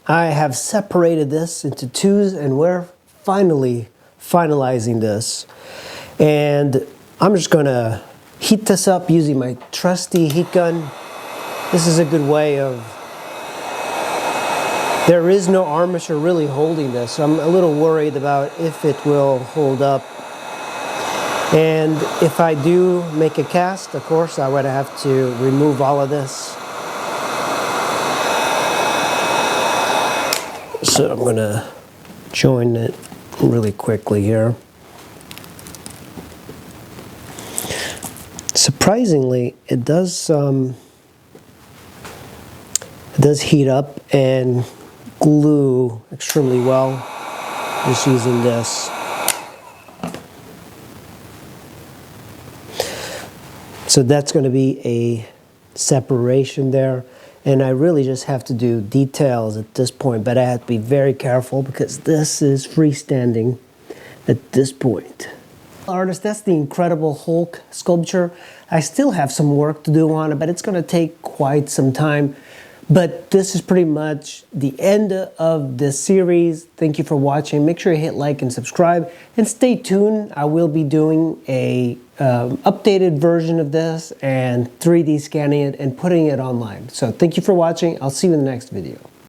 I have separated this into twos, and we're finally finalizing this. And I'm just gonna heat this up using my trusty heat gun. This is a good way of, there is no armature really holding this, so I'm a little worried about if it will hold up. And if I do make a cast, of course, I would have to remove all of this. So I'm gonna join it really quickly here. Surprisingly, it does heat up and glue extremely well just using this. So that's going to be a separation there, and I really just have to do details at this point, but I have to be very careful because this is freestanding at this point. Artist, that's the Incredible Hulk sculpture. I still have some work to do on it, but it's going to take quite some time. But this is pretty much the end of this series. Thank you for watching. Make sure you hit like and subscribe, and stay tuned. I will be doing a updated version of this and 3D scanning it and putting it online. So thank you for watching. I'll see you in the next video.